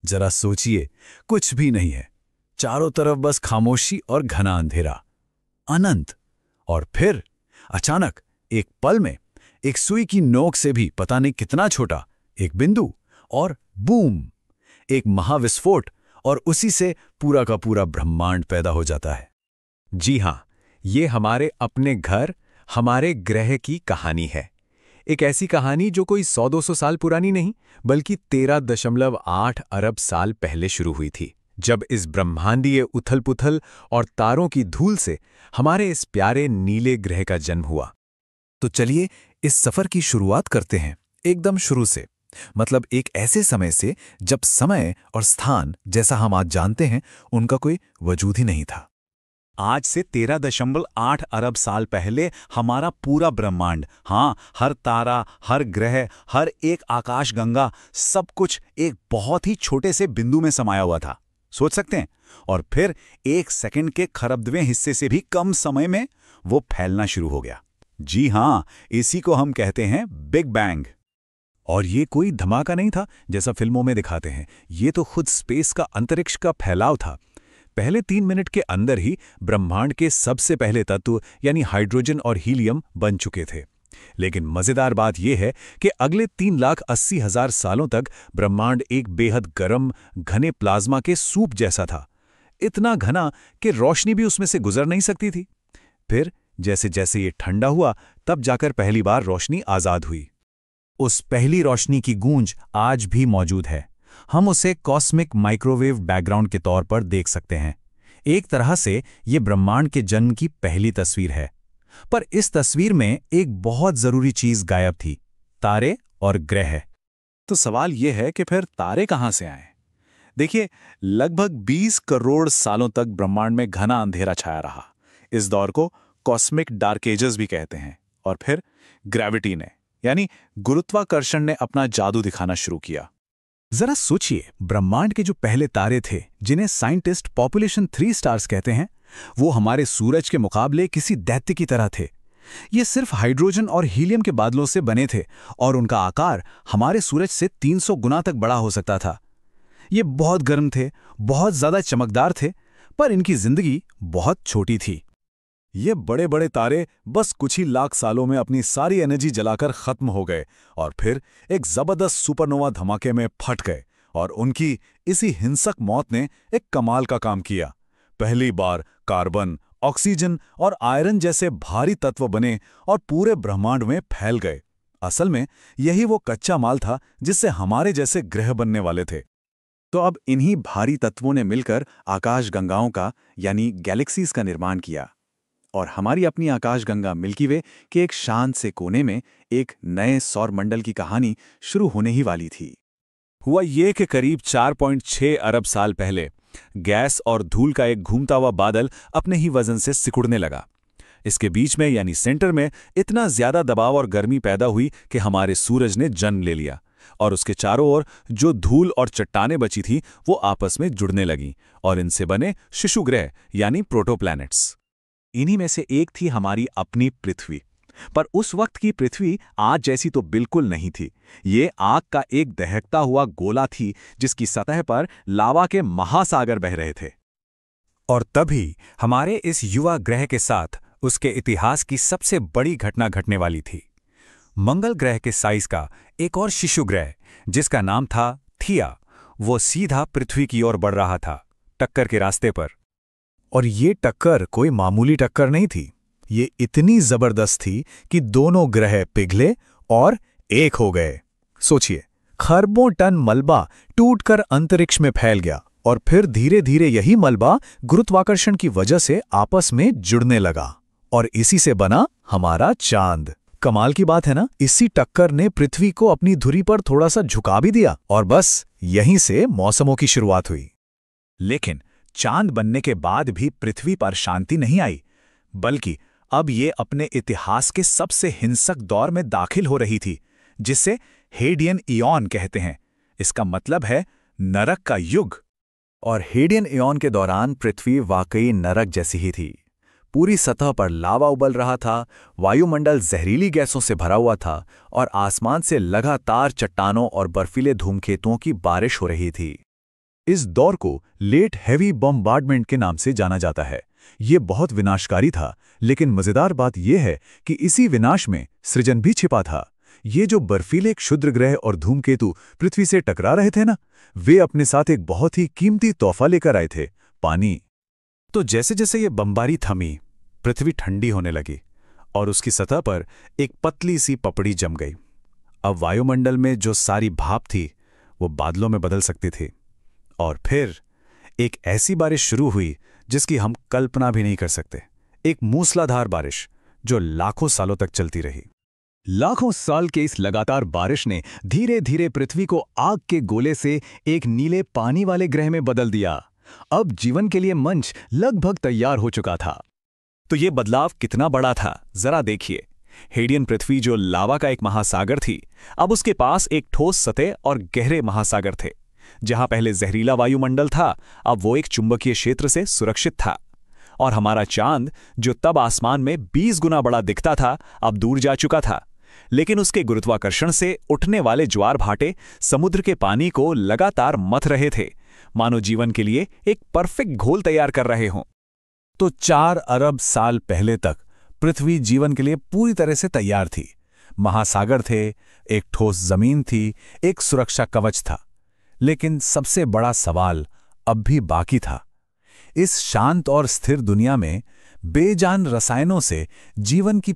जरा सोचिए, कुछ भी नहीं है। चारों तरफ बस खामोशी और घना अंधेरा, अनंत। और फिर अचानक एक पल में, एक सुई की नोक से भी पता नहीं कितना छोटा एक बिंदु, और बूम, एक महाविस्फोट, और उसी से पूरा का पूरा ब्रह्मांड पैदा हो जाता है। जी हां, ये हमारे अपने घर, हमारे ग्रह की कहानी है। एक ऐसी कहानी जो कोई 100-200 साल पुरानी नहीं, बल्कि 13.8 अरब साल पहले शुरू हुई थी, जब इस ब्रह्मांडीय उथल-पुथल और तारों की धूल से हमारे इस प्यारे नीले ग्रह का जन्म हुआ। तो चलिए इस सफर की शुरुआत करते हैं, एकदम शुरू से। मतलब एक ऐसे समय से जब समय और स्थान जैसा हम आज जानते हैं उनका कोई वजूद ही नहीं था। आज से 13.8 अरब साल पहले हमारा पूरा ब्रह्मांड, हाँ, हर तारा, हर ग्रह, हर एक आकाशगंगा, सब कुछ एक बहुत ही छोटे से बिंदु में समाया हुआ था। सोच सकते हैं? और फिर 1 सेकंड के खरबवें हिस्से से भी कम समय में वो फैलना शुरू हो गया। जी हाँ, इसी को हम कहते हैं बिग बैंग। और ये कोई धमाका नहीं था जैसा फिल्मों में दिखाते हैं, ये तो खुद स्पेस का, अंतरिक्ष का फैलाव था। पहले 3 मिनट के अंदर ही ब्रह्मांड के सबसे पहले तत्व यानी हाइड्रोजन और हीलियम बन चुके थे। लेकिन मजेदार बात यह है कि अगले 3,80,000 सालों तक ब्रह्मांड एक बेहद गर्म, घने प्लाज्मा के सूप जैसा था। इतना घना कि रोशनी भी उसमें से गुजर नहीं सकती थी। फिर जैसे जैसे ये ठंडा हुआ, तब जाकर पहली बार रोशनी आजाद हुई। उस पहली रोशनी की गूंज आज भी मौजूद है। हम उसे कॉस्मिक माइक्रोवेव बैकग्राउंड के तौर पर देख सकते हैं। एक तरह से ये ब्रह्मांड के जन्म की पहली तस्वीर है। पर इस तस्वीर में एक बहुत जरूरी चीज गायब थी, तारे और ग्रह। तो सवाल यह है कि फिर तारे कहां से आए? देखिए, लगभग 20 करोड़ सालों तक ब्रह्मांड में घना अंधेरा छाया रहा। इस दौर को कॉस्मिक डार्क एजेस भी कहते हैं। और फिर ग्रेविटी ने, यानी गुरुत्वाकर्षण ने अपना जादू दिखाना शुरू किया। जरा सोचिए, ब्रह्मांड के जो पहले तारे थे, जिन्हें साइंटिस्ट पॉपुलेशन 3 स्टार्स कहते हैं, वो हमारे सूरज के मुकाबले किसी दैत्य की तरह थे। ये सिर्फ हाइड्रोजन और हीलियम के बादलों से बने थे और उनका आकार हमारे सूरज से 300 गुना तक बड़ा हो सकता था। ये बहुत गर्म थे, बहुत ज्यादा चमकदार थे, पर इनकी जिंदगी बहुत छोटी थी। ये बड़े बड़े तारे बस कुछ ही लाख सालों में अपनी सारी एनर्जी जलाकर खत्म हो गए और फिर एक जबरदस्त सुपरनोवा धमाके में फट गए। और उनकी इसी हिंसक मौत ने एक कमाल का काम किया। पहली बार कार्बन, ऑक्सीजन और आयरन जैसे भारी तत्व बने और पूरे ब्रह्मांड में फैल गए। असल में यही वो कच्चा माल था जिससे हमारे जैसे ग्रह बनने वाले थे। तो अब इन्हीं भारी तत्वों ने मिलकर आकाशगंगाओं का, यानी गैलेक्सीज का निर्माण किया। और हमारी अपनी आकाशगंगा मिल्की वे के एक शांत से कोने में एक नए सौर मंडल की कहानी शुरू होने ही वाली थी। हुआ ये कि करीब 4.6 अरब साल पहले गैस और धूल का एक घूमता हुआ बादल अपने ही वजन से सिकुड़ने लगा। इसके बीच में, यानी सेंटर में, इतना ज्यादा दबाव और गर्मी पैदा हुई कि हमारे सूरज ने जन्म ले लिया और उसके चारों ओर जो धूल और चट्टानें बची थी वो आपस में जुड़ने लगीं और इनसे बने शिशु ग्रह यानी प्रोटोप्लैनेट्स। इन्हीं में से एक थी हमारी अपनी पृथ्वी। पर उस वक्त की पृथ्वी आज जैसी तो बिल्कुल नहीं थी। ये आग का एक दहकता हुआ गोला थी जिसकी सतह पर लावा के महासागर बह रहे थे। और तभी हमारे इस युवा ग्रह के साथ उसके इतिहास की सबसे बड़ी घटना घटने वाली थी। मंगल ग्रह के साइज का एक और शिशु ग्रह, जिसका नाम था थिया, वो सीधा पृथ्वी की ओर बढ़ रहा था, टक्कर के रास्ते पर। और ये टक्कर कोई मामूली टक्कर नहीं थी। ये इतनी जबरदस्त थी कि दोनों ग्रह पिघले और एक हो गए। सोचिए, खरबों टन मलबा टूटकर अंतरिक्ष में फैल गया और फिर धीरे धीरे यही मलबा गुरुत्वाकर्षण की वजह से आपस में जुड़ने लगा और इसी से बना हमारा चांद। कमाल की बात है ना? इसी टक्कर ने पृथ्वी को अपनी धुरी पर थोड़ा सा झुका भी दिया और बस यहीं से मौसमों की शुरुआत हुई। लेकिन चांद बनने के बाद भी पृथ्वी पर शांति नहीं आई, बल्कि अब ये अपने इतिहास के सबसे हिंसक दौर में दाखिल हो रही थी, जिसे हेडियन इयॉन कहते हैं। इसका मतलब है नरक का युग। और हेडियन इयॉन के दौरान पृथ्वी वाकई नरक जैसी ही थी। पूरी सतह पर लावा उबल रहा था, वायुमंडल जहरीली गैसों से भरा हुआ था और आसमान से लगातार चट्टानों और बर्फीले धूमकेतुओं की बारिश हो रही थी। इस दौर को लेट हेवी बॉम्बार्डमेंट के नाम से जाना जाता है। ये बहुत विनाशकारी था, लेकिन मजेदार बात यह है कि इसी विनाश में सृजन भी छिपा था। ये जो बर्फीले क्षुद्र ग्रह और धूमकेतु पृथ्वी से टकरा रहे थे ना, वे अपने साथ एक बहुत ही कीमती तोहफा लेकर आए थे, पानी। तो जैसे जैसे ये बमबारी थमी, पृथ्वी ठंडी होने लगी और उसकी सतह पर एक पतली सी पपड़ी जम गई। अब वायुमंडल में जो सारी भाप थी वो बादलों में बदल सकती थी, और फिर एक ऐसी बारिश शुरू हुई जिसकी हम कल्पना भी नहीं कर सकते। एक मूसलाधार बारिश जो लाखों सालों तक चलती रही। लाखों साल के इस लगातार बारिश ने धीरे धीरे पृथ्वी को आग के गोले से एक नीले पानी वाले ग्रह में बदल दिया। अब जीवन के लिए मंच लगभग तैयार हो चुका था। तो ये बदलाव कितना बड़ा था, जरा देखिए। हेडियन पृथ्वी जो लावा का एक महासागर थी, अब उसके पास एक ठोस सतह और गहरे महासागर थे। जहां पहले जहरीला वायुमंडल था, अब वो एक चुंबकीय क्षेत्र से सुरक्षित था। और हमारा चांद, जो तब आसमान में 20 गुना बड़ा दिखता था, अब दूर जा चुका था। लेकिन उसके गुरुत्वाकर्षण से उठने वाले ज्वार भाटे समुद्र के पानी को लगातार मथ रहे थे, मानो जीवन के लिए एक परफेक्ट घोल तैयार कर रहे हों। तो 4 अरब साल पहले तक पृथ्वी जीवन के लिए पूरी तरह से तैयार थी। महासागर थे, एक ठोस जमीन थी, एक सुरक्षा कवच था। लेकिन सबसे बड़ा सवाल अब भी बाकी था। इस शांत और स्थिर दुनिया में बेजान रसायनों से जीवन की